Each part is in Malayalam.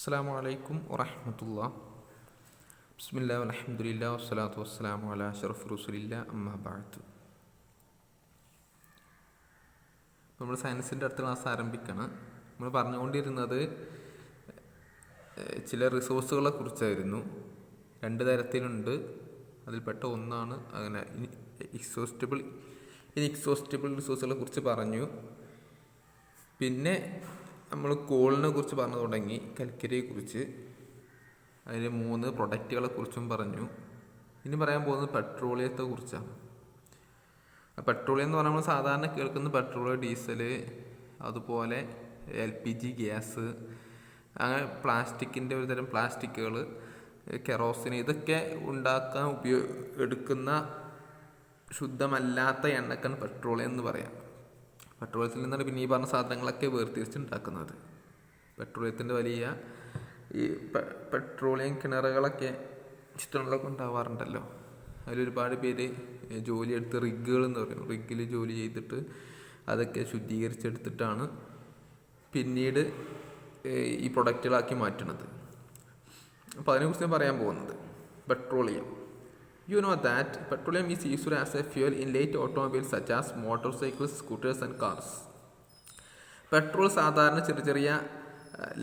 അസ്സലാമു അലൈക്കും വറഹ്മത്തുള്ളാഹി. ബിസ്മില്ലാഹി വൽഹംദുലില്ലാഹി വസ്സലാത്തു വസ്സലാമു അലാ അഷ്റഫി റസൂലില്ലാഹി അമ്മാ ബഅദ്. നമ്മൾ സയൻസിൻ്റെ അടുത്ത ക്ലാസ് ആരംഭിക്കണം. നമ്മൾ പറഞ്ഞുകൊണ്ടിരുന്നത് ചില റിസോഴ്സുകളെ കുറിച്ചായിരുന്നു. രണ്ട് തരത്തിലുണ്ട്. അതിൽപ്പെട്ട ഒന്നാണ് അങ്ങനെ ഇൻഎക്സോസ്റ്റബിൾ റിസോഴ്സുകളെ കുറിച്ച് പറഞ്ഞു. പിന്നെ നമ്മൾ കോളിനെ കുറിച്ച് പറഞ്ഞു തുടങ്ങി, കൽക്കരിയെ കുറിച്ച്, അതിൽ 3 പ്രൊഡക്റ്റുകളെ കുറിച്ചും പറഞ്ഞു. ഇനി പറയാൻ പോകുന്നത് പെട്രോളിയത്തെ കുറിച്ചാണ്. പെട്രോളിയം എന്ന് പറഞ്ഞാൽ നമ്മൾ സാധാരണ കേൾക്കുന്ന പെട്രോൾ, ഡീസൽ, അതുപോലെ LPG ഗ്യാസ്, അങ്ങനെ പ്ലാസ്റ്റിക്കിൻ്റെ ഒരു തരം പ്ലാസ്റ്റിക്കുകൾ, കെറോസിൻ, ഇതൊക്കെ ഉണ്ടാക്കാൻ എടുക്കുന്ന ശുദ്ധമല്ലാത്ത എണ്ണക്കാണ് പെട്രോളിയം എന്ന് പറയാം. പെട്രോളിയത്തിൽ നിന്നാണ് പിന്നെ ഈ പറഞ്ഞ സാധനങ്ങളൊക്കെ വേർതിരിച്ചുണ്ടാക്കുന്നത്. പെട്രോളിയത്തിൻ്റെ വലിയ ഈ പെട്രോളിയം കിണറുകളൊക്കെ ഇഷ്ടമുള്ളതൊക്കെ ഉണ്ടാവാറുണ്ടല്ലോ. അതിലൊരുപാട് പേര് ജോലിയെടുത്ത് റിഗുകൾ എന്ന് പറയും, റിഗിൽ ജോലി ചെയ്തിട്ട് അതൊക്കെ ശുദ്ധീകരിച്ചെടുത്തിട്ടാണ് പിന്നീട് ഈ പ്രൊഡക്റ്റുകളാക്കി മാറ്റുന്നത്. അപ്പോൾ അതിനെക്കുറിച്ച് ഞാൻ പറയാൻ പോകുന്നത് petroleum. You know that petroleum is used as a fuel in light automobiles such as motorcycles, scooters and cars. Petrol സാധാരണ ചെറിയ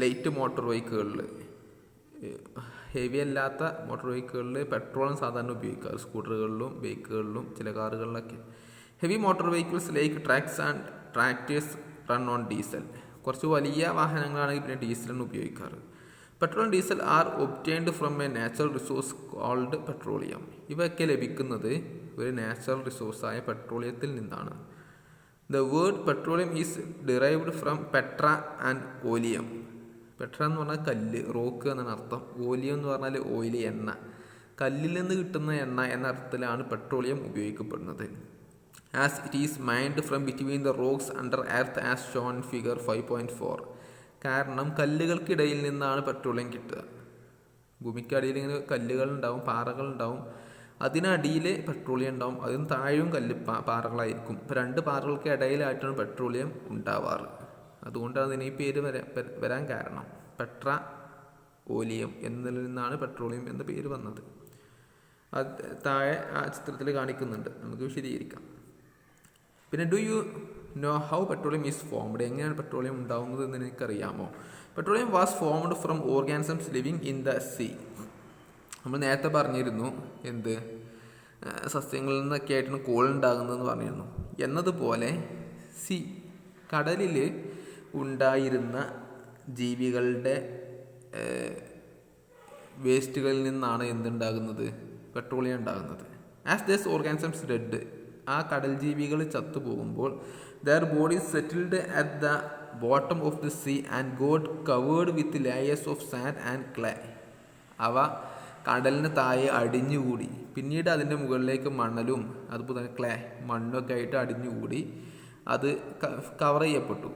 ലൈറ്റ് മോട്ടോർ ബൈക്കുകളിൽ, ഹെവി അല്ലാത്ത മോട്ടോർ ബൈക്കുകളിൽ പെട്രോളും സാധാരണ ഉപയോഗിക്കാറ്. സ്കൂട്ടറുകളിലും ബൈക്കുകളിലും ചില കാറുകളിലൊക്കെ. Heavy motor vehicles like trucks and tractors run on diesel. കുറച്ച് വലിയ വാഹനങ്ങളാണെങ്കിൽ പിന്നെ ഡീസലാണ് ഉപയോഗിക്കാറ്. Petrol and diesel are obtained from a natural resource called petroleum. ഇവയൊക്കെ ലഭിക്കുന്നത് ഒരു നാച്ചുറൽ റിസോഴ്സായ പെട്രോളിയത്തിൽ നിന്നാണ്. The word petroleum is derived from petra and oleum. പെട്ര എന്ന് പറഞ്ഞാൽ കല്ല്, റോക്ക് എന്നാണ് അർത്ഥം. ഓലിയം എന്ന് പറഞ്ഞാൽ ഓയിൽ, എണ്ണ. കല്ലിൽ നിന്ന് കിട്ടുന്ന എണ്ണ എന്ന അർത്ഥത്തിലാണ് പെട്രോളിയം ഉപയോഗിക്കപ്പെടുന്നത്. As it is mind from between the rocks under earth as shown figure 5.4. കാരണം കല്ലുകൾക്കിടയിൽ നിന്നാണ് പെട്രോളിയം കിട്ടുക. ഭൂമിക്കടിയിൽ ഇങ്ങനെ കല്ലുകളുണ്ടാവും, പാറകളുണ്ടാവും. അതിനടിയിൽ പെട്രോളിയം ഉണ്ടാവും. അതിന് താഴെയും പാറകളായിരിക്കും. ഇപ്പോൾ 2 പാറകൾക്ക് ഇടയിലായിട്ടാണ് പെട്രോളിയം ഉണ്ടാവാറ്. അതുകൊണ്ടാണ് അതിന് ഈ പേര് വരാൻ കാരണം. പെട്ര ഓലിയം എന്നതിൽ നിന്നാണ് പെട്രോളിയം എന്ന പേര് വന്നത്. അത് താഴെ ആ ചിത്രത്തിൽ കാണിക്കുന്നുണ്ട്, നമുക്ക് വിശദീകരിക്കാം. പിന്നെ do you know how petroleum is formed. എങ്ങനെയാണ് പെട്രോളിയം ഉണ്ടാവുന്നത് എന്ന് എനിക്കറിയാമോ? Petroleum was formed from organisms living in the sea. നമ്മൾ നേരത്തെ പറഞ്ഞിരുന്നു എന്ത്, സസ്യങ്ങളിൽ നിന്നൊക്കെ ആയിട്ടാണ് കോൾ ഉണ്ടാകുന്നതെന്ന് പറഞ്ഞിരുന്നു. എന്നതുപോലെ കടലിൽ ഉണ്ടായിരുന്ന ജീവികളുടെ വേസ്റ്റുകളിൽ നിന്നാണ് എന്തുണ്ടാകുന്നത്, പെട്രോളിയം ഉണ്ടാകുന്നത്. ആസ് ദസ് ഓർഗാനിസംസ് ഡെഡ്, ആ കടൽ ജീവികൾ ചത്തുപോകുമ്പോൾ their bodies settled at the bottom of the sea and got covered with layers of sand and clay. അവ കടലിന് താഴെ അടിഞ്ഞുകൂടി. പിന്നീട് അതിൻ്റെ മുകളിലേക്ക് മണലും അതുപോലെ തന്നെ മണ്ണൊക്കെ ആയിട്ട് അടിഞ്ഞുകൂടി അത് കവർ ചെയ്യപ്പെട്ടു.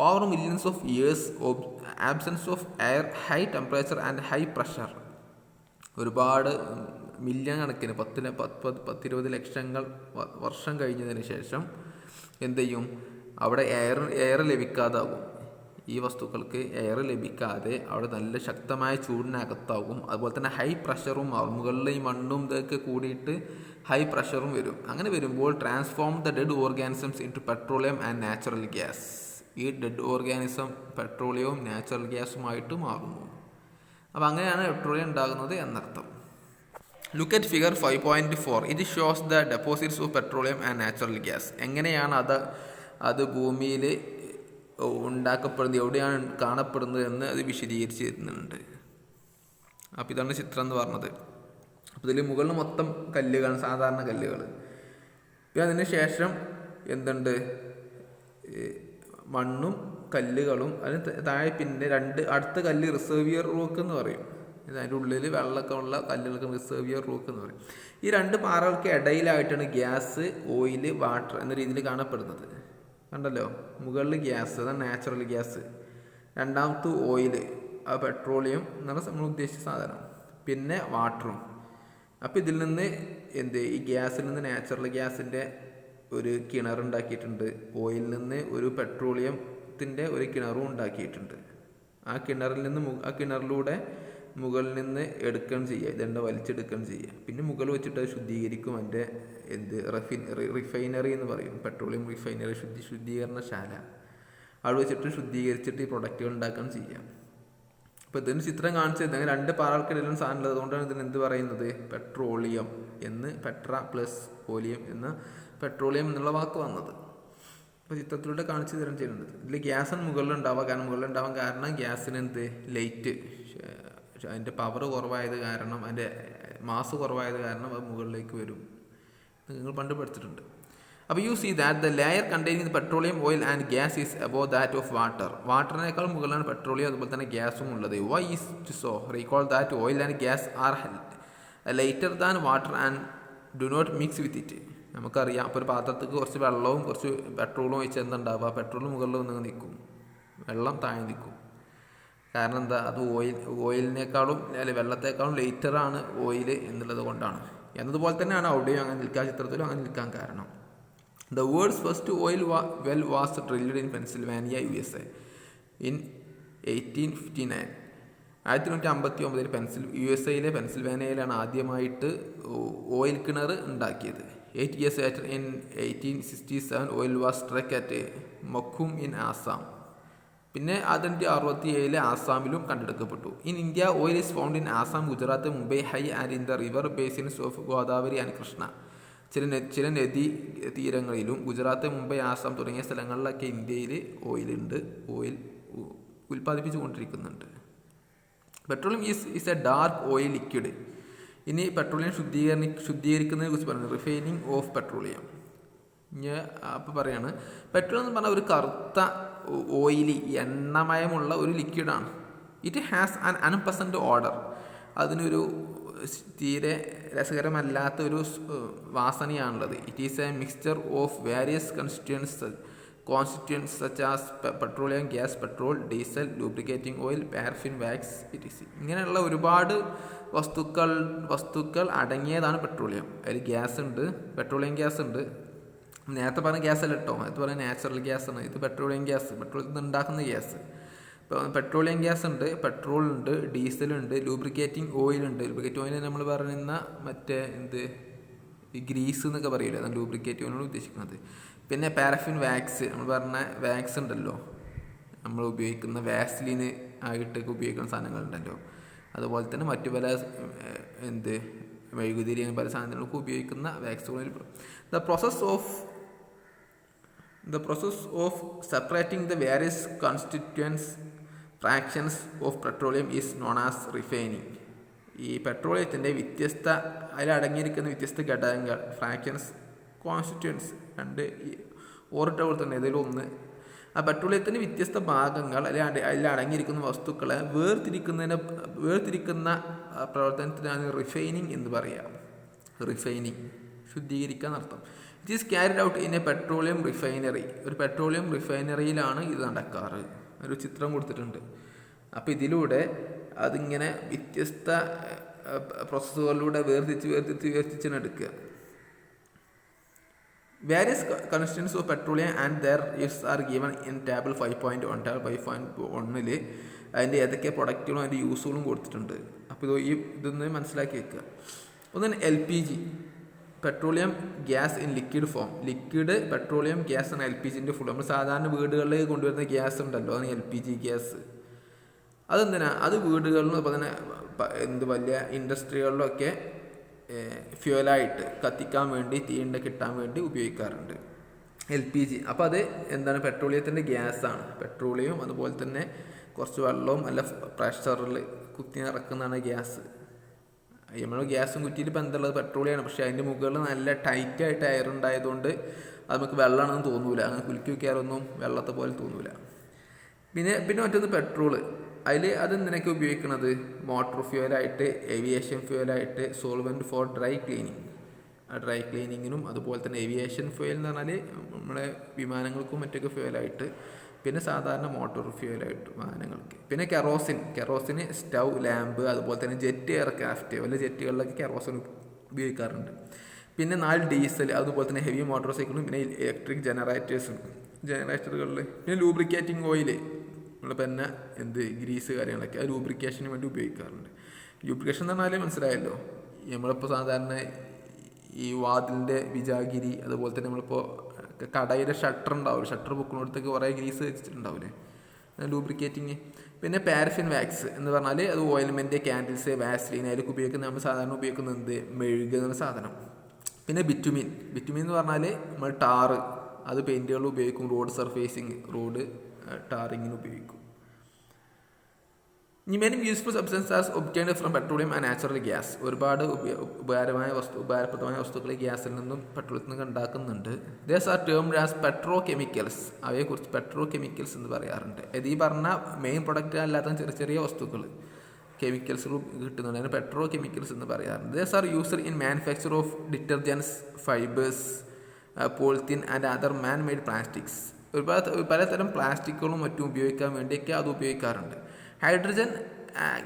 Over millions of years of absence of air, high temperature and high pressure. ഒരുപാട് മില്യൺ കണക്കിന് 10-20 ലക്ഷങ്ങൾ വർഷം കഴിഞ്ഞതിന് ശേഷം എന്ത് ചെയ്യും, അവിടെ എയർ ലഭിക്കാതാകും. ഈ വസ്തുക്കൾക്ക് എയർ ലഭിക്കാതെ അവിടെ നല്ല ശക്തമായ ചൂടിനകത്താകും. അതുപോലെ തന്നെ ഹൈ പ്രഷറും ആവും. മുകളിൽ ഈ മണ്ണും ഇതൊക്കെ കൂടിയിട്ട് ഹൈ പ്രഷറും വരും. അങ്ങനെ വരുമ്പോൾ transform the dead organisms into petroleum and natural gas. ഈ ഡെഡ് ഓർഗാനിസം പെട്രോളിയവും നാച്ചുറൽ ഗ്യാസുമായിട്ട് മാറുന്നു. അപ്പോൾ അങ്ങനെയാണ് പെട്രോളിയം ഉണ്ടാകുന്നത് എന്നർത്ഥം. Look at figure 5.4. ഇത് shows the deposits of petroleum and natural gas. എങ്ങനെയാണ് അത് ഭൂമിയിൽ ഉണ്ടാക്കപ്പെടുന്നത്, എവിടെയാണ് കാണപ്പെടുന്നത് എന്ന് അത് വിശദീകരിച്ച് തരുന്നുണ്ട്. അപ്പോൾ ഇതാണ് ചിത്രം എന്ന് പറഞ്ഞത്. അപ്പോൾ ഇതിൽ മുകളിൽ മൊത്തം കല്ലുകൾ, സാധാരണ കല്ലുകൾ. പിന്നെ അതിന് ശേഷം എന്തുണ്ട്, മണ്ണും കല്ലുകളും. അതിന് താഴെ പിന്നെ 2 അടുത്ത കല്ല് റിസർവിയർ റോക്ക് എന്ന് പറയും. അതിൻ്റെ ഉള്ളിൽ വെള്ളമൊക്കെ ഉള്ള കല്ലുകൾക്ക് റിസർവിയർ റോക്ക് എന്ന് പറയും. ഈ 2 പാറകൾക്ക് ഇടയിലായിട്ടാണ് ഗ്യാസ്, ഓയിൽ, വാട്ടർ എന്ന രീതിയിൽ കാണപ്പെടുന്നത്. കണ്ടല്ലോ, മുകളിൽ ഗ്യാസ്, അതാണ് നാച്ചുറൽ ഗ്യാസ്. രണ്ടാമത്തെ ഓയിൽ, ആ പെട്രോളിയം എന്നാണ് നമ്മൾ ഉദ്ദേശിച്ച സാധനം. പിന്നെ വാട്ടറും. അപ്പോൾ ഇതിൽ നിന്ന് ഈ ഗ്യാസിൽ നിന്ന് നാച്ചുറൽ ഗ്യാസിൻ്റെ ഒരു കിണറുണ്ടാക്കിയിട്ടുണ്ട്. ഓയിലിൽ നിന്ന് ഒരു പെട്രോളിയത്തിൻ്റെ ഒരു കിണറും ഉണ്ടാക്കിയിട്ടുണ്ട്. ആ കിണറിലൂടെ മുകളിൽ നിന്ന് എടുക്കുകയും ചെയ്യുക, ഇതെണ്ണ വലിച്ചെടുക്കുകയും ചെയ്യുക. പിന്നെ മുകളിൽ വെച്ചിട്ട് അത് ശുദ്ധീകരിക്കും. അതിൻ്റെ റിഫൈനറി എന്ന് പറയും, പെട്രോളിയം റിഫൈനറി, ശുദ്ധീകരണശാല. അവിടെ വെച്ചിട്ട് ശുദ്ധീകരിച്ചിട്ട് ഈ പ്രൊഡക്റ്റുകൾ ഉണ്ടാക്കുകയും ചെയ്യാം. അപ്പോൾ ഇതിന് ചിത്രം കാണിച്ചത് രണ്ട് പാറകൾക്കിടയിലും സാധനം ഉള്ളത്. അതുകൊണ്ടാണ് ഇതിന് എന്ത് പറയുന്നത്, പെട്രോളിയം എന്ന്, പെട്ര പ്ലസ് ഓലിയം എന്ന പെട്രോളിയം എന്നുള്ള വാക്ക് വന്നത്. അപ്പോൾ ചിത്രത്തിലൂടെ കാണിച്ചു തരാൻ ചെയ്യുന്നത്. ഇതിൽ ഗ്യാസാണ് മുകളിലുണ്ടാവാൻ കാരണം ഗ്യാസിന് ലൈറ്റ്, അതിൻ്റെ പവർ കുറവായത് കാരണം, അതിൻ്റെ മാസ് കുറവായത് കാരണം അത് മുകളിലേക്ക് വരും. നിങ്ങൾ പണ്ട് പഠിച്ചിട്ടുണ്ട്. അപ്പോൾ you see that the layer containing petroleum oil and gas is above that of water. വാട്ടറിനേക്കാൾ മുകളിലാണ് പെട്രോളിയം അതുപോലെ തന്നെ ഗ്യാസും ഉള്ളത്. Why is so? Recall that oil and gas are lighter than water and do not mix with it. നമുക്കറിയാം, അപ്പോൾ ഒരു പാത്രത്തേക്ക് കുറച്ച് വെള്ളവും കുറച്ച് പെട്രോളും ഒഴിച്ച് എന്തുണ്ടാവുക, പെട്രോൾ മുകളിൽ വന്ന് നിൽക്കും, വെള്ളം താഴെ നിൽക്കും. കാരണം എന്താ, അത് ഓയിലിനേക്കാളും അല്ലെങ്കിൽ വെള്ളത്തേക്കാളും ലൈറ്ററാണ് ഓയിൽ എന്നുള്ളത് കൊണ്ടാണ്. എന്നതുപോലെ തന്നെയാണ് അവിടെയും അങ്ങനെ നിൽക്കാൻ, ചിത്രത്തിലും അങ്ങനെ നിൽക്കാൻ കാരണം. The world's first oil well was drilled in Pennsylvania, USA in 1859. 1859 USA പെൻസിൽവാനിയയിലാണ് ആദ്യമായിട്ട് ഓയിൽ കിണർ ഉണ്ടാക്കിയത്. 8 years later in 1867 oil was struck at Mokum in Assam. പിന്നെ 1867 ആസാമിലും കണ്ടെടുക്കപ്പെട്ടു. In India oil is found in Assam, Gujarat, Mumbai High and in the river basins of Godavari and Krishna. ചില നദീ തീരങ്ങളിലും ഗുജറാത്ത്, മുംബൈ, ആസാം തുടങ്ങിയ സ്ഥലങ്ങളിലൊക്കെ ഇന്ത്യയിൽ ഓയിൽ ഉൽപ്പാദിപ്പിച്ചു കൊണ്ടിരിക്കുന്നുണ്ട്. Petroleum is A dark oil liquid. ഇനി പെട്രോളിയം ശുദ്ധീകരിക്കുന്നതിനെ കുറിച്ച് പറയുന്നത് റിഫൈനിങ് ഓഫ് പെട്രോളിയം. അപ്പോൾ പറയാണ്, പെട്രോൾ എന്ന് പറഞ്ഞാൽ ഒരു കറുത്ത ഓയിലി എണ്ണമയമുള്ള ഒരു ലിക്വിഡാണ്. It has an unpleasant odour. അതിനൊരു തീരെ രസകരമല്ലാത്ത ഒരു വാസനയാണുള്ളത്. It is a mixture of various constituents such as petroleum, gas, petrol, diesel, lubricating oil, paraffin, wax, etc. ഇങ്ങനെയുള്ള ഒരുപാട് വസ്തുക്കൾ അടങ്ങിയതാണ് പെട്രോളിയം. അതിൽ ഗ്യാസ് ഉണ്ട്, പെട്രോളിയം ഗ്യാസ് ഉണ്ട്. നേരത്തെ പറഞ്ഞ ഗ്യാസ് അല്ല കേട്ടോ, നേരത്തെ പറഞ്ഞ നാച്ചുറൽ ഗ്യാസ് ആണ്. ഇത് പെട്രോളിയം ഗ്യാസ്, പെട്രോളിൽ നിന്ന് ഉണ്ടാക്കുന്ന ഗ്യാസ്. പെട്രോളിയം ഗ്യാസ് ഉണ്ട്, പെട്രോൾ ഉണ്ട്, ഡീസലുണ്ട്, ലൂബ്രിക്കേറ്റിംഗ് ഓയിൽ ഉണ്ട്. ലൂബ്രിക്കേറ്റിംഗ് ഓയിൽ നമ്മൾ പറയുന്ന മറ്റേ ഈ ഗ്രീസ് എന്നൊക്കെ പറയില്ല, അതാണ് ലൂബ്രിക്കേറ്റിംഗ് ഓയിലാണ് ഉദ്ദേശിക്കുന്നത്. പിന്നെ പാരഫിൻ, വാക്സ്, നമ്മൾ പറഞ്ഞ വാക്സ് ഉണ്ടല്ലോ, നമ്മൾ ഉപയോഗിക്കുന്ന വാസ്ലിന് ആയിട്ടൊക്കെ ഉപയോഗിക്കുന്ന സാധനങ്ങളുണ്ടല്ലോ. അതുപോലെ തന്നെ മറ്റു പല മെഴുകുതിരി പല സാധനങ്ങൾക്ക് ഉപയോഗിക്കുന്ന വാക്സുകളിൽ the process of separating the various constituents fractions of petroleum is known as refining. ഈ പെട്രോളിയത്തിൻ്റെ അതിലടങ്ങിയിരിക്കുന്ന വ്യത്യസ്ത ഘടകങ്ങൾ, ഫ്രാക്ഷൻസ്, കോൺസ്റ്റിറ്റ്യൂൻസ്, രണ്ട് ഓറിട്ടകൾ തന്നെ ഏതെങ്കിലും ഒന്ന്, ആ പെട്രോളിയത്തിൻ്റെ വ്യത്യസ്ത ഭാഗങ്ങൾ അതിലടങ്ങിയിരിക്കുന്ന വസ്തുക്കളെ വേർതിരിക്കുന്ന പ്രവർത്തനത്തിനാണ് റിഫൈനിങ് എന്ന് പറയാം. റിഫൈനിങ് ശുദ്ധീകരിക്കാൻ അർത്ഥം. It is carried out in A petroleum refinery. ഒരു പെട്രോളിയം റിഫൈനറിയിലാണ് ഇത് നടക്കാറ്. ഒരു ചിത്രം കൊടുത്തിട്ടുണ്ട്. അപ്പോൾ ഇതിലൂടെ അതിങ്ങനെ വ്യത്യസ്ത പ്രോസസ്സുകളിലൂടെ വേർതിരിച്ച് എടുക്കുക. Various constituents of petroleum and their use are given in table 5.1. Table 5.1 അതിൻ്റെ ഏതൊക്കെ പ്രൊഡക്റ്റുകളും അതിൻ്റെ യൂസുകളും കൊടുത്തിട്ടുണ്ട്. അപ്പോൾ ഇതൊന്ന് മനസ്സിലാക്കി വെക്കുക. ഒന്ന് LPG, petroleum gas in liquid form. Liquid petroleum gas ആണ് LPGൻ്റെ ഫുൾ. നമ്മൾ സാധാരണ വീടുകളിലേക്ക് കൊണ്ടുവരുന്ന ഗ്യാസ് ഉണ്ടല്ലോ, അതാണ് LPG ഗ്യാസ്. അതെന്തിനാ, അത് വീടുകളിലും അതുപോലെ തന്നെ വലിയ ഇൻഡസ്ട്രികളിലൊക്കെ ഫ്യൂവലായിട്ട് കത്തിക്കാൻ വേണ്ടി, തീണ്ട കിട്ടാൻ വേണ്ടി ഉപയോഗിക്കാറുണ്ട് LPG. അപ്പോൾ അത് എന്താണ്, പെട്രോളിയത്തിൻ്റെ ഗ്യാസാണ്. പെട്രോളിയം അതുപോലെ തന്നെ കുറച്ച് വെള്ളവും നല്ല പ്രഷറിൽ കുത്തി നിറക്കുന്നതാണ് ഗ്യാസ്. നമ്മൾ ഗ്യാസും കുറ്റിയിൽ ഇപ്പം എന്തുള്ളത് പെട്രോളിയമാണ്. പക്ഷേ അതിൻ്റെ മുകളിൽ നല്ല ടൈറ്റായിട്ട് എയർ ഉണ്ടായതുകൊണ്ട് അത് നമുക്ക് വെള്ളമാണെന്ന് തോന്നൂല. അങ്ങനെ കുലുക്കി വയ്ക്കാറൊന്നും വെള്ളത്തെ പോലെ തോന്നൂല. പിന്നെ മറ്റൊന്ന് പെട്രോള്. അതെന്തിനൊക്കെ ഉപയോഗിക്കുന്നത്, മോട്ടോർ ഫ്യൂവലായിട്ട്, ഏവിയേഷൻ ഫ്യൂവലായിട്ട്, സോൾവെൻറ്റ് ഫോർ ഡ്രൈ ക്ലീനിങ്. ആ ഡ്രൈ ക്ലീനിങ്ങിനും അതുപോലെ തന്നെ ഏവിയേഷൻ ഫ്യൂവൽ എന്ന് പറഞ്ഞാൽ നമ്മളെ വിമാനങ്ങൾക്കും മറ്റൊക്കെ ഫ്യൂവലായിട്ട്, പിന്നെ സാധാരണ മോട്ടോർ ഫ്യൂവലായിട്ട് വാഹനങ്ങൾക്ക്. പിന്നെ കെറോസിന് സ്റ്റൗ, ലാമ്പ്, അതുപോലെ തന്നെ ജെറ്റ് എയർക്രാഫ്റ്റ്, വല്ല ജെറ്റുകളിലൊക്കെ കെറോസിൻ ഉപയോഗിക്കാറുണ്ട്. പിന്നെ 4 ഡീസൽ, അതുപോലെ തന്നെ ഹെവി മോട്ടോർ സൈക്കിളും, പിന്നെ ഇലക്ട്രിക് ജനറേറ്ററുകളിൽ. പിന്നെ ലൂബ്രിക്കേറ്റിംഗ് ഓയിൽ, നമ്മളിപ്പോൾ തന്നെ ഗ്രീസ് കാര്യങ്ങളൊക്കെ ആ ലൂബ്രിക്കേഷന് വേണ്ടി ഉപയോഗിക്കാറുണ്ട്. ലൂബ്രിക്കേഷൻ എന്ന് പറഞ്ഞാൽ മനസ്സിലായല്ലോ, നമ്മളിപ്പോൾ സാധാരണ ഈ വാതിലിൻ്റെ വിജാഗിരി, അതുപോലെ തന്നെ നമ്മളിപ്പോൾ കടയുടെ ഷട്ടർ ഉണ്ടാവില്ല, ഷട്ടർ പൊക്കുന്നിടത്തേക്ക് കുറേ ഗ്രീസ് വെച്ചിട്ടുണ്ടാവില്ലേ, ലൂബ്രിക്കേറ്റിങ്. പിന്നെ പാരഫിൻ വാക്സ് എന്ന് പറഞ്ഞാൽ അത് ഓയിൽമെൻറ്റ്, ക്യാൻഡിൽസ്, വാസ്ലീൻ അതിലൊക്കെ ഉപയോഗിക്കുന്ന നമ്മൾ സാധാരണ ഉപയോഗിക്കുന്നത് മെഴുകുക എന്ന സാധനം. പിന്നെ ബിറ്റുമിൻ എന്ന് പറഞ്ഞാൽ നമ്മൾ ടാറ്, അത് പെയിൻറ്റുകൾ ഉപയോഗിക്കും, റോഡ് സർഫേസിങ്, റോഡ് ടാറിങ്ങിന് ഉപയോഗിക്കും. Main useful substance are obtained from petroleum and natural gas. ഒരുപാട് ഉപകാരപ്രദമായ വസ്തുക്കൾ ഗ്യാസിൽ നിന്നും പെട്രോളിൽ നിന്നും ഉണ്ടാക്കുന്നുണ്ട്. These are termed as petrochemicals. അവയെക്കുറിച്ച് പെട്രോ കെമിക്കൽസ് എന്ന് പറയാറുണ്ട്. ഇത് ഈ പറഞ്ഞ മെയിൻ പ്രൊഡക്റ്റ് അല്ലാത്ത ചെറിയ ചെറിയ വസ്തുക്കൾ കെമിക്കൽസുകൾ കിട്ടുന്നുണ്ട്, അതിന് പെട്രോ കെമിക്കൽസ് എന്ന് പറയാറുണ്ട്. These are used in manufacture of detergents, fibres, polythene and other man made plastics. ഒരുപാട് പലതരം പ്ലാസ്റ്റിക്കുകളും മറ്റും ഉപയോഗിക്കാൻ വേണ്ടിയൊക്കെ അത് ഉപയോഗിക്കാറുണ്ട്. Hydrogen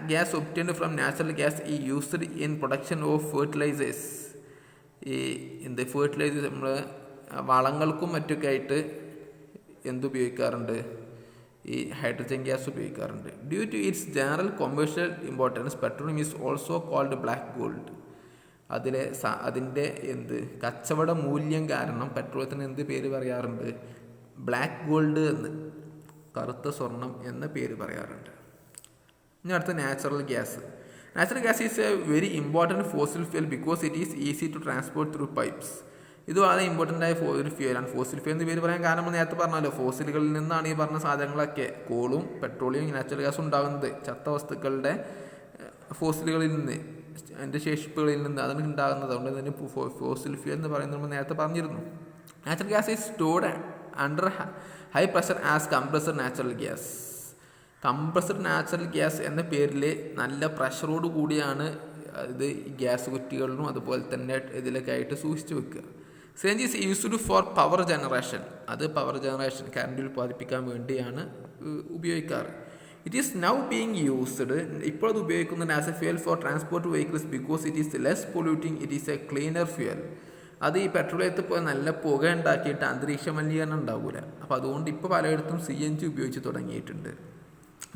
gas obtained from natural gas is used in production of fertilisers. ഈ ഫെർട്ടിലൈസേഴ്സ് നമ്മൾ വളങ്ങൾക്കും മറ്റൊക്കെ ആയിട്ട് എന്തുപയോഗിക്കാറുണ്ട്, ഈ ഹൈഡ്രജൻ ഗ്യാസ് ഉപയോഗിക്കാറുണ്ട്. Due to its general commercial importance petroleum is also called black gold. അതിൻ്റെ കച്ചവട മൂല്യം കാരണം പെട്രോളിയത്തിന് എന്ത് പേര് പറയാറുണ്ട്, ബ്ലാക്ക് ഗോൾഡ് എന്ന്, കറുത്ത സ്വർണം എന്ന പേര് പറയാറുണ്ട്. ഇനി അടുത്ത natural gas. Natural gas is a very important fossil fuel because it is easy to transport through pipes. ഇത് വളരെ ഇമ്പോർട്ടൻ്റ് ആയ ഒരു ഫ്യൂലാണ്. ഫോസിൽ ഫ്യൂൽ എന്ന് പേര് പറയാൻ കാരണം നമ്മൾ നേരത്തെ പറഞ്ഞല്ലോ, ഫോസിലുകളിൽ നിന്നാണ് ഈ പറഞ്ഞ സാധനങ്ങളൊക്കെ, കോളും പെട്രോളിയം നാച്ചുറൽ ഗ്യാസും ഉണ്ടാകുന്നത് ചത്ത വസ്തുക്കളുടെ ഫോസിലുകളിൽ നിന്ന്, അതിൻ്റെ ശേഷിപ്പുകളിൽ നിന്ന് അതാണ് ഉണ്ടാകുന്നത്. അതുകൊണ്ട് തന്നെ ഫോസിൽ ഫ്യൂൽ എന്ന് പറയുന്നത് നമ്മൾ നേരത്തെ പറഞ്ഞിരുന്നു. Natural gas is stored under high pressure as compressor natural gas. Compressor natural gas എന്ന പേരിൽ നല്ല പ്രഷറോട് കൂടിയാണ് ഇത് ഗ്യാസ് കുറ്റികളിലും അതുപോലെ തന്നെ ഇതിലൊക്കെ ആയിട്ട് സൂക്ഷിച്ചു വെക്കുക. CNG is used for power generation. അത് പവർ ജനറേഷൻ, കറണ്ട് ഉൽപ്പാദിപ്പിക്കാൻ വേണ്ടിയാണ് ഉപയോഗിക്കാറ്. It is now being used, ഇപ്പോൾ അത് ഉപയോഗിക്കുന്നത് as a fuel for transport vehicles because it is less polluting, it is a cleaner fuel. അത് ഈ പെട്രോളിയത്തിൽ പോയി നല്ല പുക ഉണ്ടാക്കിയിട്ട് അന്തരീക്ഷ മലിനീകരണം ഉണ്ടാവില്ല. അപ്പോൾ അതുകൊണ്ട് ഇപ്പോൾ പലയിടത്തും CNG ഉപയോഗിച്ച് തുടങ്ങിയിട്ടുണ്ട്.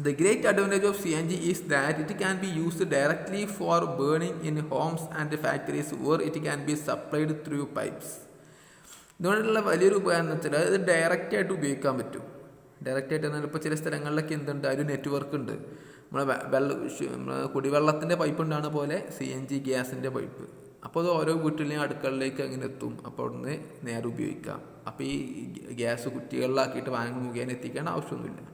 The great advantage of CNG is that it can be used directly for burning in homes and factories where it can be supplied through pipes. ഇതുകൊണ്ടുള്ള വലിയൊരു ഉപകാരം എന്ന് വെച്ചാൽ അത് ഡയറക്റ്റായിട്ട് ഉപയോഗിക്കാൻ പറ്റും. ഡയറക്റ്റായിട്ട് എന്നാൽ ഇപ്പോൾ ചില സ്ഥലങ്ങളിലൊക്കെ എന്തുണ്ട്, ഒരു നെറ്റ്വർക്ക് ഉണ്ട്. നമ്മളെ കുടിവെള്ളത്തിൻ്റെ പൈപ്പ് ഉണ്ടാകുന്ന പോലെ CNG ഗ്യാസിൻ്റെ പൈപ്പ്. അപ്പോൾ അത് ഓരോ വീട്ടിലെയും അടുക്കളയിലേക്ക് അങ്ങനെ എത്തും. അപ്പോൾ അവിടുന്ന് നേരെ ഉപയോഗിക്കാം. അപ്പോൾ ഈ ഗ്യാസ് കുറ്റികളിലാക്കിയിട്ട് വാങ്ങൽ മുഖേന എത്തിക്കേണ്ട ആവശ്യമൊന്നുമില്ല.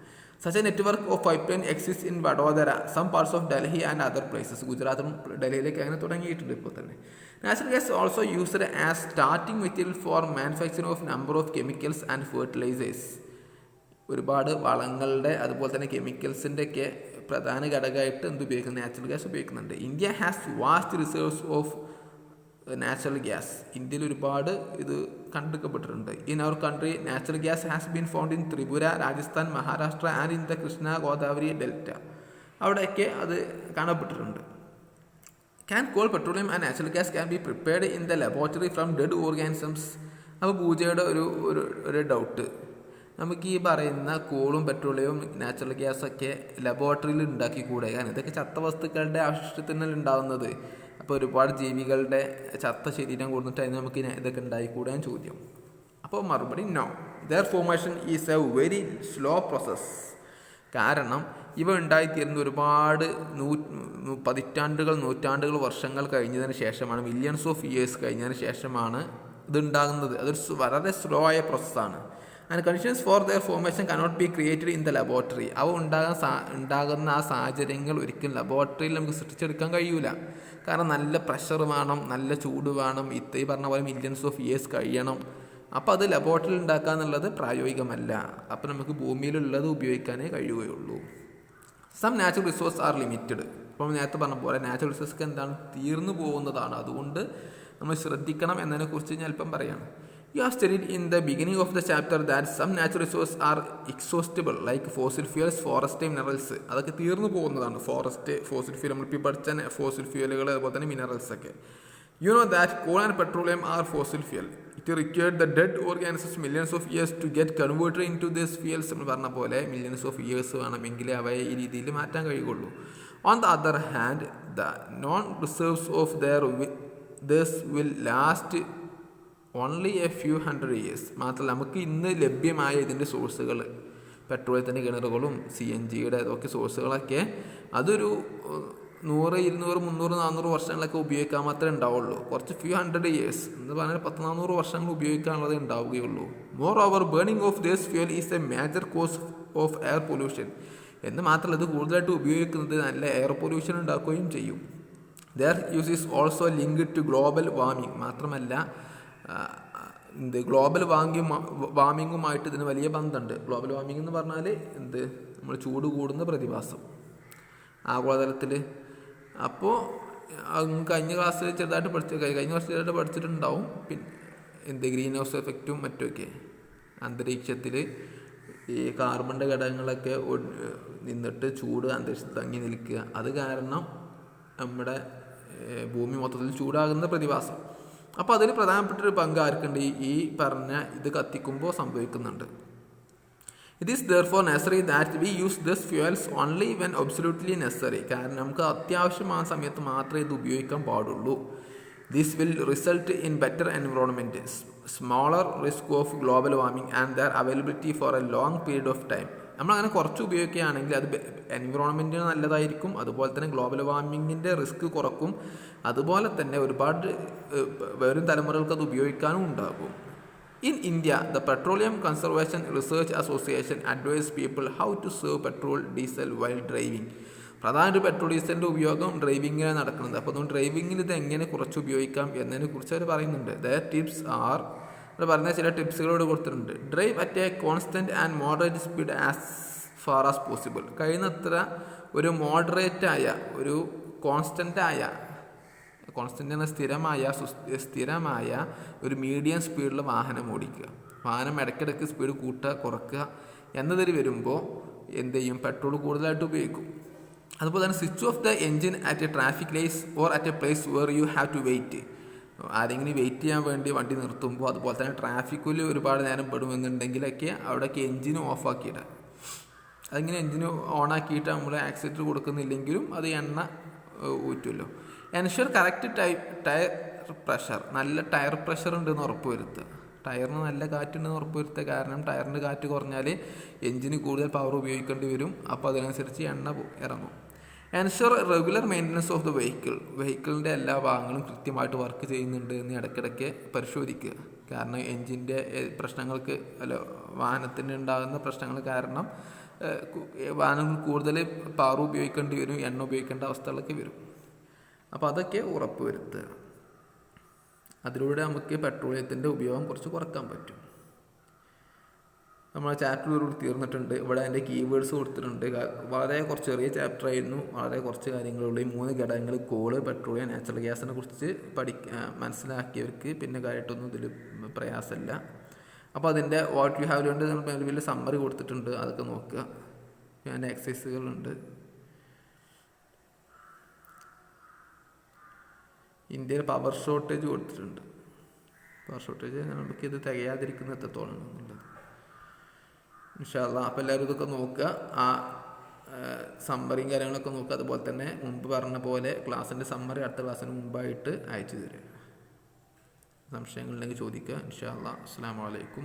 Such a network of pipeline exists in Vadodara, some parts of Delhi and other places. ഗുജറാത്തും ഡൽഹിയിലേക്ക് അങ്ങനെ തുടങ്ങിയിട്ടുണ്ട് ഇപ്പോൾ തന്നെ. Natural gas also used as starting material for manufacturing of number of chemicals and fertilisers. ഒരുപാട് വളങ്ങളുടെ അതുപോലെ തന്നെ കെമിക്കൽസിൻ്റെ ഒക്കെ പ്രധാന ഘടകമായിട്ട് ഉപയോഗിക്കുന്നത് നാച്ചുറൽ ഗ്യാസ് ഉപയോഗിക്കുന്നുണ്ട്. India has vast reserves of natural gas. ഇന്ത്യയിൽ ഒരുപാട് ഇത് കണ്ടെടുക്കപ്പെട്ടിട്ടുണ്ട്. In our country natural gas has been found in Tripura, Rajasthan, Maharashtra and in the Krishna Godavari delta. അവിടെയൊക്കെ അത് കാണപ്പെട്ടിട്ടുണ്ട്. Can coal petroleum and natural gas can be prepared in the laboratory from dead organisms. അപ്പോൾ പൂജയുടെ ഒരു ഡൗട്ട്, നമുക്ക് ഈ പറയുന്ന കോളും പെട്രോളിയവും നാച്ചുറൽ ഗ്യാസൊക്കെ ലബോറട്ടറിയിൽ ഉണ്ടാക്കിക്കൂടെ? കാരണം ഇതൊക്കെ ചത്ത വസ്തുക്കളുടെ അവശിഷ്ടത്തിൽ ഉണ്ടാകുന്നത്. അപ്പോൾ ഒരുപാട് ജീവികളുടെ ചത്ത ശരീരം കൊടുത്തിട്ട് അതിന് നമുക്ക് ഇതൊക്കെ ഉണ്ടായിക്കൂടാൻ ചോദ്യം. അപ്പോൾ മറുപടി no. Their formation is a very slow process. കാരണം ഇവ ഉണ്ടായിത്തീരുന്ന ഒരുപാട് നൂറ്റാണ്ടുകൾ വർഷങ്ങൾ കഴിഞ്ഞതിന് ശേഷമാണ്, മില്യൺസ് ഓഫ് ഇയേഴ്സ് കഴിഞ്ഞതിന് ശേഷമാണ് ഇതുണ്ടാകുന്നത്. അതൊരു വളരെ സ്ലോ ആയ പ്രോസസ്സാണ്. And conditions for their formation cannot be created in the laboratory. അവ ഉണ്ടാകുന്ന ആ സാഹചര്യങ്ങൾ ഒരിക്കലും ലബോറട്ടറിയിൽ നമുക്ക് സൃഷ്ടിച്ചെടുക്കാൻ കഴിയൂല. കാരണം നല്ല പ്രഷർ വേണം, നല്ല ചൂട് വേണം, ഈ പറഞ്ഞ പോലെ മില്യൺസ് ഓഫ് ഇയേഴ്സ് കഴിയണം. അപ്പോൾ അത് ലബോറട്ടറിയിൽ ഉണ്ടാക്കുക എന്നുള്ളത് പ്രായോഗികമല്ല. അപ്പോൾ നമുക്ക് ഭൂമിയിലുള്ളത് ഉപയോഗിക്കാനേ കഴിയുകയുള്ളൂ. Some natural resource are limited. ഇപ്പോൾ നേരത്തെ പറഞ്ഞ പോലെ നാച്ചുറൽ റിസോഴ്സ് എന്താണ്, തീർന്നു പോകുന്നതാണ്. അതുകൊണ്ട് നമ്മൾ ശ്രദ്ധിക്കണം എന്നതിനെക്കുറിച്ച് ഞാൻ അല്പം പറയാണ്. You have studied in the beginning of the chapter that some natural resources are exhaustible like fossil fuels, forest minerals. അതൊക്കെ തീർന്നു പോകുന്നതാണ്. ഫോസിൽ ഫ്യൂൽ നമ്മളിപ്പോൾ പഠിച്ച ഫോസിൽ ഫ്യൂലുകൾ അതുപോലെ തന്നെ മിനറൽസ് ഒക്കെ. You know that coal and petroleum are fossil fuel. It required the dead organisms millions of years to get converted into these fuels എന്ന് പറഞ്ഞ പോലെ millions of years വേണമെങ്കിൽ അവയെ ഈ രീതിയിൽ മാറ്റാൻ കഴിയുള്ളൂ. On the other hand, the non reserves of this will last only A few hundred years. മാത്രമല്ല നമുക്ക് ഇന്ന് ലഭ്യമായ ഇതിൻ്റെ സോഴ്സുകൾ പെട്രോളിയത്തിൻ്റെ കിണറുകളും CNG-യുടെ ഇതൊക്കെ സോഴ്സുകളൊക്കെ അതൊരു 100, 200, 300, 400 വർഷങ്ങളൊക്കെ ഉപയോഗിക്കാൻ മാത്രമേ ഉണ്ടാവുള്ളൂ. കുറച്ച് ഫ്യൂ ഹൺഡ്രഡ് ഇയേഴ്സ് എന്ന് പറഞ്ഞാൽ 100-400 വർഷങ്ങൾ ഉപയോഗിക്കാനുള്ളത് ഉണ്ടാവുകയുള്ളൂ. More over burning of this fuel is A major cos of air pollution. എന്ന് മാത്രമല്ല ഇത് കൂടുതലായിട്ട് ഉപയോഗിക്കുന്നത് നല്ല എയർ പൊല്യൂഷൻ ഉണ്ടാക്കുകയും ചെയ്യും. Their use is also linked to global warming. മാത്രമല്ല ഗ്ലോബൽ വാർമിങ്ങുമായിട്ട് ഇതിന് വലിയ ബന്ധമുണ്ട്. ഗ്ലോബൽ വാർമിംഗ് എന്ന് പറഞ്ഞാൽ നമ്മൾ ചൂട് കൂടുന്ന പ്രതിഭാസം ആഗോളതലത്തിൽ. അപ്പോൾ കഴിഞ്ഞ വർഷം ചെറുതായിട്ട് പഠിച്ചിട്ടുണ്ടാവും. പിന്നെ ഗ്രീൻ ഹൗസ് എഫക്റ്റും മറ്റുമൊക്കെ അന്തരീക്ഷത്തിൽ ഈ കാർബണിൻ്റെ ഘടകങ്ങളൊക്കെ നിന്നിട്ട് ചൂട് അന്തരീക്ഷത്തിൽ തങ്ങി നിൽക്കുക. അത് കാരണം നമ്മുടെ ഭൂമി മൊത്തത്തിൽ ചൂടാകുന്ന പ്രതിഭാസം. അപ്പോൾ അതിൽ പ്രധാനപ്പെട്ടൊരു പങ്ക് ആർക്കുണ്ട്? ഈ പറഞ്ഞ ഇത് കത്തിക്കുമ്പോൾ സംഭവിക്കുന്നുണ്ട്. It is therefore necessary that we use these fuels only when absolutely necessary. കാരണം നമുക്ക് അത്യാവശ്യമായ സമയത്ത് മാത്രമേ ഇത് ഉപയോഗിക്കാൻ പാടുള്ളൂ. This will result in better environment, smaller risk of global warming and their availability for a long period of time. നമ്മളങ്ങനെ കുറച്ച് ഉപയോഗിക്കുകയാണെങ്കിൽ അത് എൻവിറോൺമെൻറ്റിന് നല്ലതായിരിക്കും. അതുപോലെ തന്നെ ഗ്ലോബൽ വാർമിങ്ങിൻ്റെ റിസ്ക് കുറക്കും. അതുപോലെ തന്നെ ഒരുപാട് വരും തലമുറകൾക്ക് അത് ഉപയോഗിക്കാനും ഉണ്ടാകും. In India, the Petroleum Conservation Research Association advises people how to save petrol, diesel while driving. പ്രധാനമായിട്ട് പെട്രോൾ ഡീസലിൻ്റെ ഉപയോഗം ഡ്രൈവിങ്ങിന് നടക്കുന്നത്. അപ്പോൾ അതുകൊണ്ട് ഡ്രൈവിങ്ങിൽ ഇത് എങ്ങനെ കുറച്ച് ഉപയോഗിക്കാം എന്നതിനെ കുറിച്ച് അവർ പറയുന്നുണ്ട്. ദയർ ടിപ്സ് ആർ പറഞ്ഞ ചില ടിപ്സുകളോട് കൊടുത്തിട്ടുണ്ട്. Drive at A constant and moderate speed as far as possible. കഴിയുന്നത്ര ഒരു മോഡറേറ്റായ ഒരു കോൺസ്റ്റൻ്റ് സ്ഥിരമായ ഒരു മീഡിയം സ്പീഡിൽ വാഹനം ഓടിക്കുക. വാഹനം ഇടയ്ക്കിടയ്ക്ക് സ്പീഡ് കൂട്ടുക കുറയ്ക്കുക എന്നതിൽ വരുമ്പോൾ എന്ത് ചെയ്യും? പെട്രോൾ കൂടുതലായിട്ട് ഉപയോഗിക്കും. അതുപോലെ തന്നെ switch off the engine at a traffic lights or at a place where you have to wait. ആരെങ്കിലും വെയിറ്റ് ചെയ്യാൻ വേണ്ടി വണ്ടി നിർത്തുമ്പോൾ, അതുപോലെ തന്നെ ട്രാഫിക്കിൽ ഒരുപാട് നേരം പെടുമെന്നുണ്ടെങ്കിലൊക്കെ അവിടെയൊക്കെ എൻജിനും ഓഫാക്കിയിടാം. അതിങ്ങനെ എൻജിന് ഓണാക്കിയിട്ട് നമ്മൾ ആക്സിലേറ്റർ കൊടുക്കുന്നില്ലെങ്കിലും അത് എണ്ണ ഊറ്റുമല്ലോ. Ensure correct tyre pressure. നല്ല ടയർ പ്രഷർ ഉണ്ടെന്ന് ഉറപ്പ് വരുത്തുക. ടയറിന് നല്ല കാറ്റുണ്ടെന്ന് ഉറപ്പ് വരുത്തുക. കാരണം ടയറിൻ്റെ കാറ്റ് കുറഞ്ഞാൽ എൻജിന് കൂടുതൽ പവർ ഉപയോഗിക്കേണ്ടി വരും. അപ്പോൾ അതിനനുസരിച്ച് എണ്ണ ഇറങ്ങും. Ensure regular maintenance of the വെഹിക്കിളിൻ്റെ എല്ലാ ഭാഗങ്ങളും കൃത്യമായിട്ട് വർക്ക് ചെയ്യുന്നുണ്ട് എന്ന് ഇടയ്ക്കിടയ്ക്ക് പരിശോധിക്കുക. കാരണം എൻജിൻ്റെ പ്രശ്നങ്ങൾക്ക് വാഹനത്തിന് ഉണ്ടാകുന്ന പ്രശ്നങ്ങൾ കാരണം വാഹനങ്ങൾ കൂടുതൽ പവർ ഉപയോഗിക്കേണ്ടി വരും, എണ്ണ ഉപയോഗിക്കേണ്ട അവസ്ഥകളൊക്കെ വരും. അപ്പോൾ അതൊക്കെ ഉറപ്പ് വരുത്തുക. അതിലൂടെ നമുക്ക് പെട്രോളിയത്തിൻ്റെ ഉപയോഗം കുറച്ച് കുറക്കാൻ പറ്റും. നമ്മളെ ചാപ്റ്റർ തീർന്നിട്ടുണ്ട്. ഇവിടെ അതിൻ്റെ കീവേഡ്സ് കൊടുത്തിട്ടുണ്ട്. വളരെ കുറച്ച് ചെറിയ ചാപ്റ്റർ ആയിരുന്നു. വളരെ കുറച്ച് കാര്യങ്ങളുള്ള ഈ 3 ഘടകങ്ങൾ കോള്, പെട്രോളിയം, നാച്ചുറൽ ഗ്യാസിനെ കുറിച്ച് മനസ്സിലാക്കിയവർക്ക് പിന്നെ കാര്യമായിട്ടൊന്നും ഇതിൽ പ്രയാസമില്ല. അപ്പോൾ അതിൻ്റെ വാട്ട് യു ഹാവ് ലേൺഡ് വലിയ സമ്മറി കൊടുത്തിട്ടുണ്ട്. അതൊക്കെ നോക്കുക. അതിൻ്റെ എക്സസൈസുകളുണ്ട്. ഇന്ത്യയിൽ പവർ ഷോർട്ടേജ് കൊടുത്തിട്ടുണ്ട്. പവർ ഷോർട്ടേജ് നമുക്കിത് തികയാതിരിക്കുന്ന എത്രത്തോളം എന്നുള്ളത് ഇൻഷാ അല്ലാഹ്. അപ്പോൾ എല്ലാവരും ഇതൊക്കെ നോക്കുക. ആ സമ്മറിയും കാര്യങ്ങളൊക്കെ നോക്കുക. അതുപോലെ തന്നെ മുമ്പ് പറഞ്ഞ പോലെ ക്ലാസ്സിൻ്റെ സമ്മറി അടുത്ത ക്ലാസ്സിന് മുമ്പായിട്ട് അയച്ചു തരിക. സംശയങ്ങളുണ്ടെങ്കിൽ ചോദിക്കുക. ഇൻഷാ അല്ലാഹ്. അസ്സലാമു അലൈക്കും.